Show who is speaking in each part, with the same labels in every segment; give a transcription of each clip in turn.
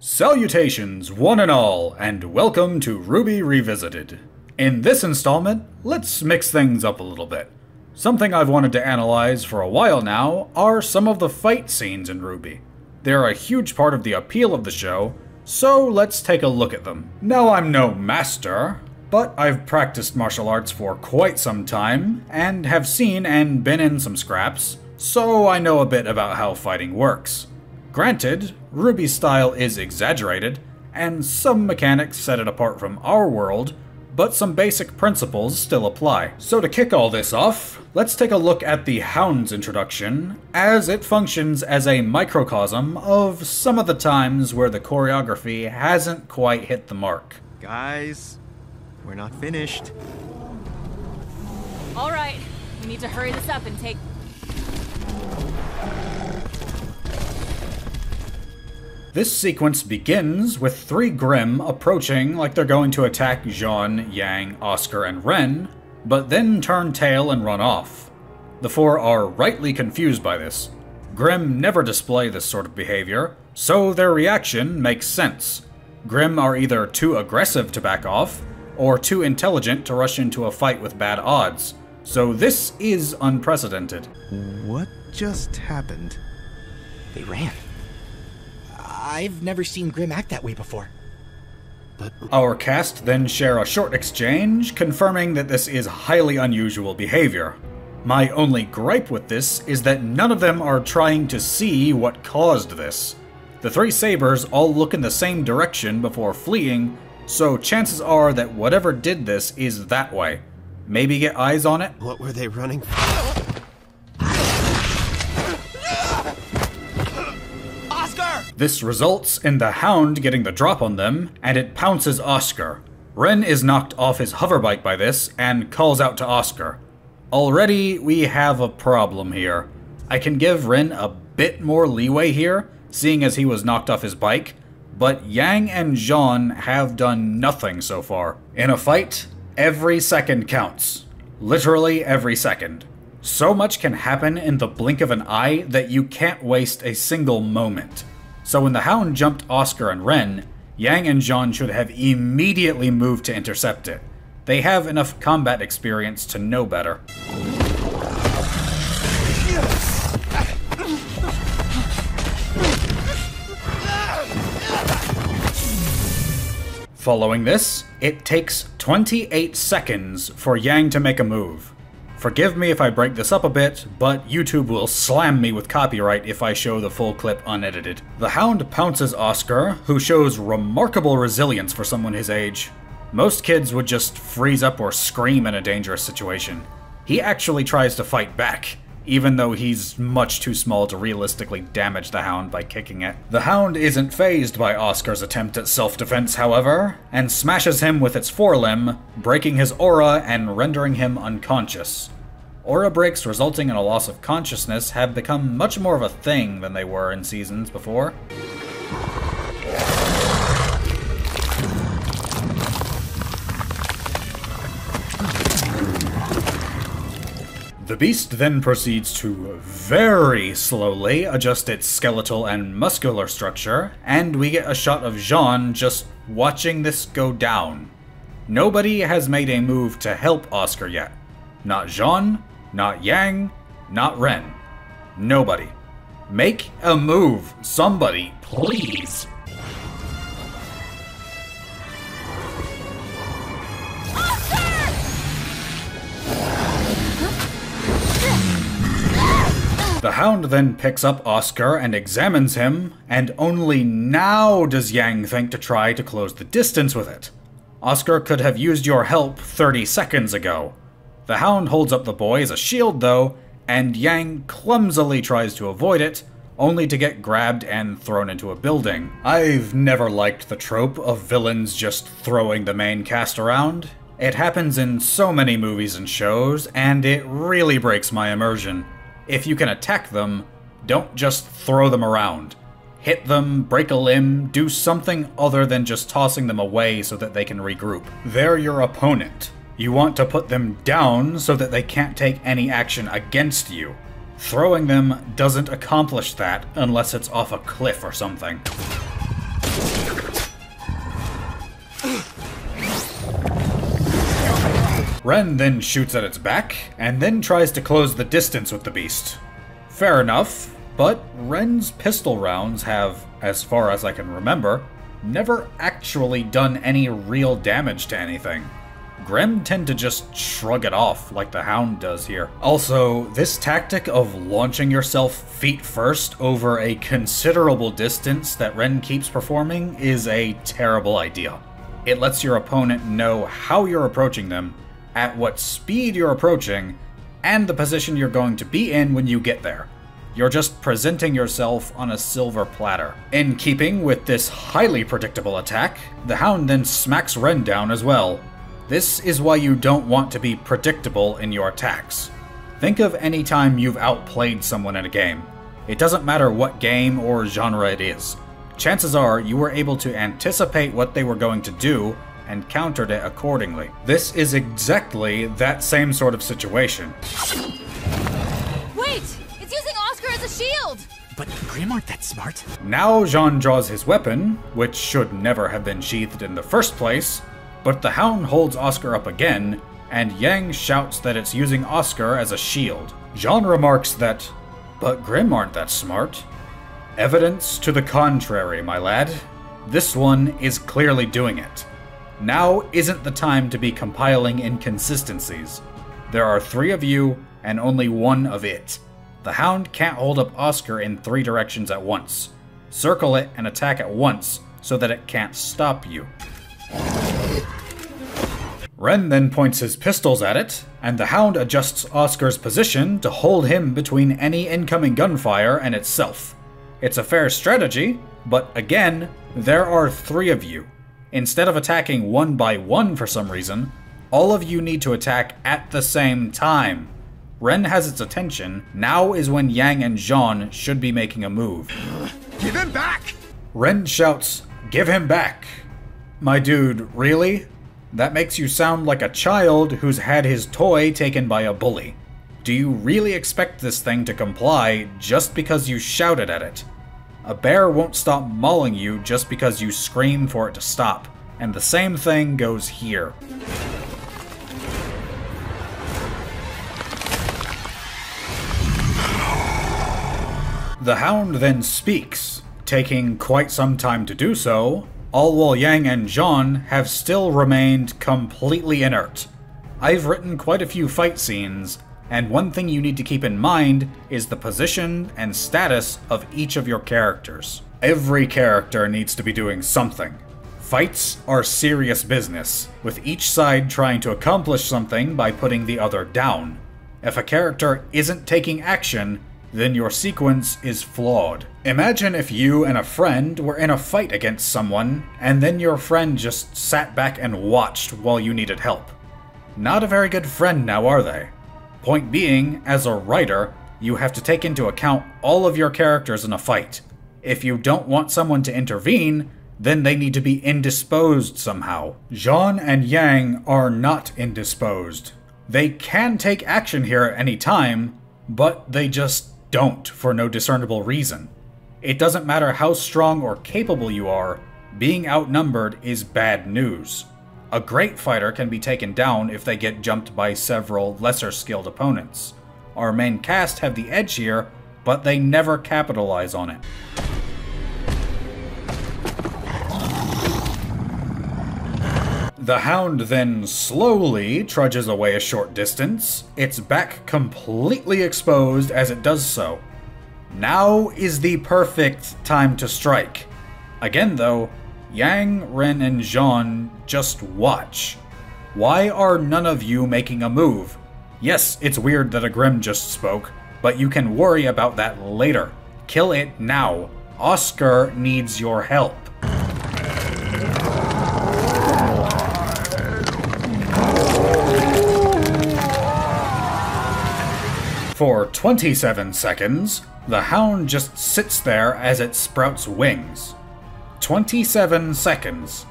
Speaker 1: Salutations, one and all, and welcome to RWBY Revisited. In this installment, let's mix things up a little bit. Something I've wanted to analyze for a while now are some of the fight scenes in RWBY. They're a huge part of the appeal of the show, so let's take a look at them. Now, I'm no master, but I've practiced martial arts for quite some time, and have seen and been in some scraps, so I know a bit about how fighting works. Granted, RWBY's style is exaggerated, and some mechanics set it apart from our world, but some basic principles still apply. So to kick all this off, let's take a look at the Hound's introduction, as it functions as a microcosm of some of the times where the choreography hasn't quite hit the mark.
Speaker 2: Guys, we're not finished.
Speaker 3: All right, we need to hurry this up and take...
Speaker 1: This sequence begins with three Grimm approaching like they're going to attack Jean, Yang, Oscar, and Ren, but then turn tail and run off. The four are rightly confused by this. Grimm never display this sort of behavior, so their reaction makes sense. Grimm are either too aggressive to back off, or too intelligent to rush into a fight with bad odds, so this is unprecedented.
Speaker 2: What just happened?
Speaker 4: They ran. I've never seen Grimm act that way before.
Speaker 2: But
Speaker 1: Our cast then share a short exchange, confirming that this is highly unusual behavior. My only gripe with this is that none of them are trying to see what caused this. The three sabers all look in the same direction before fleeing, so chances are that whatever did this is that way. Maybe get eyes on it?
Speaker 2: what were they running?
Speaker 1: This results in the Hound getting the drop on them, and it pounces Oscar. Ren is knocked off his hoverbike by this, and calls out to Oscar. Already, we have a problem here. I can give Ren a bit more leeway here, seeing as he was knocked off his bike, but Yang and Jean have done nothing so far. In a fight, every second counts. Literally every second. So much can happen in the blink of an eye that you can't waste a single moment. So when the Hound jumped Oscar and Ren, Yang and Jean should have immediately moved to intercept it. They have enough combat experience to know better. Following this, it takes 28 seconds for Yang to make a move. Forgive me if I break this up a bit, but YouTube will slam me with copyright if I show the full clip unedited. The Hound pounces Oscar, who shows remarkable resilience for someone his age. Most kids would just freeze up or scream in a dangerous situation. He actually tries to fight back, even though he's much too small to realistically damage the Hound by kicking it. The Hound isn't fazed by Oscar's attempt at self-defense, however, and smashes him with its forelimb, breaking his aura and rendering him unconscious. Aura breaks resulting in a loss of consciousness have become much more of a thing than they were in seasons before. The beast then proceeds to very slowly adjust its skeletal and muscular structure, and we get a shot of Jean just watching this go down. Nobody has made a move to help Oscar yet. Not Jean, not Yang, not Ren. Nobody. Make a move, somebody, please. The Hound then picks up Oscar and examines him, and only now does Yang think to try to close the distance with it. Oscar could have used your help 30 seconds ago. The Hound holds up the boy as a shield though, and Yang clumsily tries to avoid it, only to get grabbed and thrown into a building. I've never liked the trope of villains just throwing the main cast around. It happens in so many movies and shows, and it really breaks my immersion. If you can attack them, don't just throw them around. Hit them, break a limb, do something other than just tossing them away so that they can regroup. They're your opponent. You want to put them down so that they can't take any action against you. Throwing them doesn't accomplish that unless it's off a cliff or something. Ren then shoots at its back, and then tries to close the distance with the beast. Fair enough, but Ren's pistol rounds have, as far as I can remember, never actually done any real damage to anything. Grimm tend to just shrug it off like the Hound does here. Also, this tactic of launching yourself feet first over a considerable distance that Ren keeps performing is a terrible idea. It lets your opponent know how you're approaching them, at what speed you're approaching, and the position you're going to be in when you get there. You're just presenting yourself on a silver platter. In keeping with this highly predictable attack, the Hound then smacks Ren down as well. This is why you don't want to be predictable in your attacks. Think of any time you've outplayed someone in a game. It doesn't matter what game or genre it is. Chances are you were able to anticipate what they were going to do and countered it accordingly. This is exactly that same sort of situation.
Speaker 3: Wait! It's using Oscar as a shield!
Speaker 4: But Grimm aren't that smart.
Speaker 1: Now Jean draws his weapon, which should never have been sheathed in the first place, but the Hound holds Oscar up again, and Yang shouts that it's using Oscar as a shield. Jean remarks that, but Grimm aren't that smart. Evidence to the contrary, my lad. This one is clearly doing it. Now isn't the time to be compiling inconsistencies. There are 3 of you, and only 1 of it. The Hound can't hold up Oscar in 3 directions at once. Circle it and attack at once, so that it can't stop you. Ren then points his pistols at it, and the Hound adjusts Oscar's position to hold him between any incoming gunfire and itself. It's a fair strategy, but again, there are 3 of you. Instead of attacking one by one for some reason, all of you need to attack at the same time. Ren has its attention. Now is when Yang and Jean should be making a move.
Speaker 2: Give him back!
Speaker 1: Ren shouts, "Give him back!" My dude, really? That makes you sound like a child who's had his toy taken by a bully. Do you really expect this thing to comply just because you shouted at it? A bear won't stop mauling you just because you scream for it to stop, and the same thing goes here. The Hound then speaks, taking quite some time to do so, all while Yang and Jean have still remained completely inert. I've written quite a few fight scenes, and one thing you need to keep in mind is the position and status of each of your characters. Every character needs to be doing something. Fights are serious business, with each side trying to accomplish something by putting the other down. If a character isn't taking action, then your sequence is flawed. Imagine if you and a friend were in a fight against someone, and then your friend just sat back and watched while you needed help. Not a very good friend now, are they? Point being, as a writer, you have to take into account all of your characters in a fight. If you don't want someone to intervene, then they need to be indisposed somehow. Jean and Yang are not indisposed. They can take action here at any time, but they just don't for no discernible reason. It doesn't matter how strong or capable you are, being outnumbered is bad news. A great fighter can be taken down if they get jumped by several lesser skilled opponents. Our main cast have the edge here, but they never capitalize on it. The Hound then slowly trudges away a short distance, its back completely exposed as it does so. Now is the perfect time to strike. Again though, Yang, Ren, and Jean just watch. Why are none of you making a move? Yes, it's weird that a Grimm just spoke, but you can worry about that later. Kill it now. Oscar needs your help. For 27 seconds, the Hound just sits there as it sprouts wings. 27 seconds.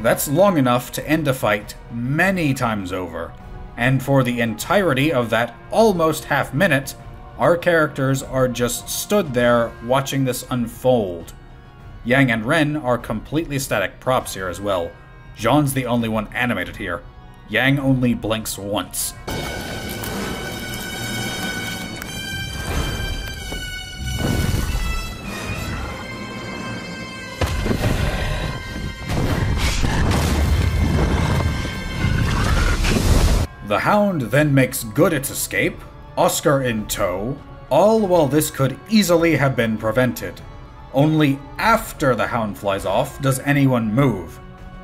Speaker 1: That's long enough to end a fight many times over. And for the entirety of that almost half minute, our characters are just stood there watching this unfold. Yang and Ren are completely static props here as well. Jean's the only one animated here. Yang only blinks once. The Hound then makes good its escape, Oscar in tow, all while this could easily have been prevented. Only after the Hound flies off does anyone move.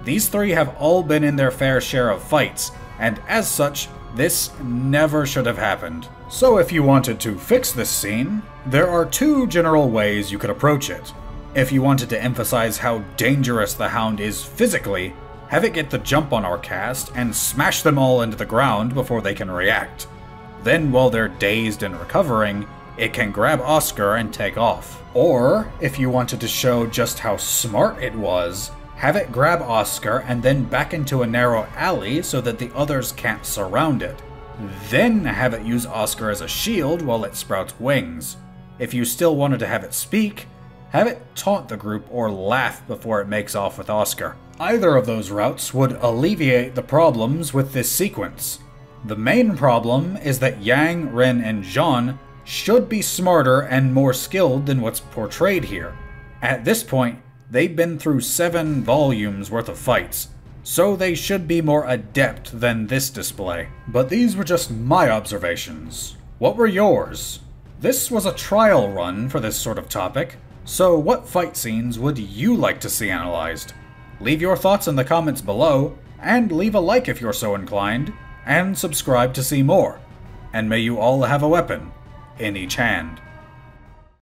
Speaker 1: These three have all been in their fair share of fights, and as such, this never should have happened. So if you wanted to fix this scene, there are two general ways you could approach it. If you wanted to emphasize how dangerous the Hound is physically, have it get the jump on our cast and smash them all into the ground before they can react. Then while they're dazed and recovering, it can grab Oscar and take off. Or, if you wanted to show just how smart it was, have it grab Oscar and then back into a narrow alley so that the others can't surround it. Then have it use Oscar as a shield while it sprouts wings. If you still wanted to have it speak, have it taunt the group or laugh before it makes off with Oscar. Either of those routes would alleviate the problems with this sequence. The main problem is that Yang, Ren, and Jean should be smarter and more skilled than what's portrayed here. At this point, they've been through 7 volumes worth of fights, so they should be more adept than this display. But these were just my observations. What were yours? This was a trial run for this sort of topic, so what fight scenes would you like to see analyzed? Leave your thoughts in the comments below, and leave a like if you're so inclined, and subscribe to see more. And may you all have a weapon in each hand.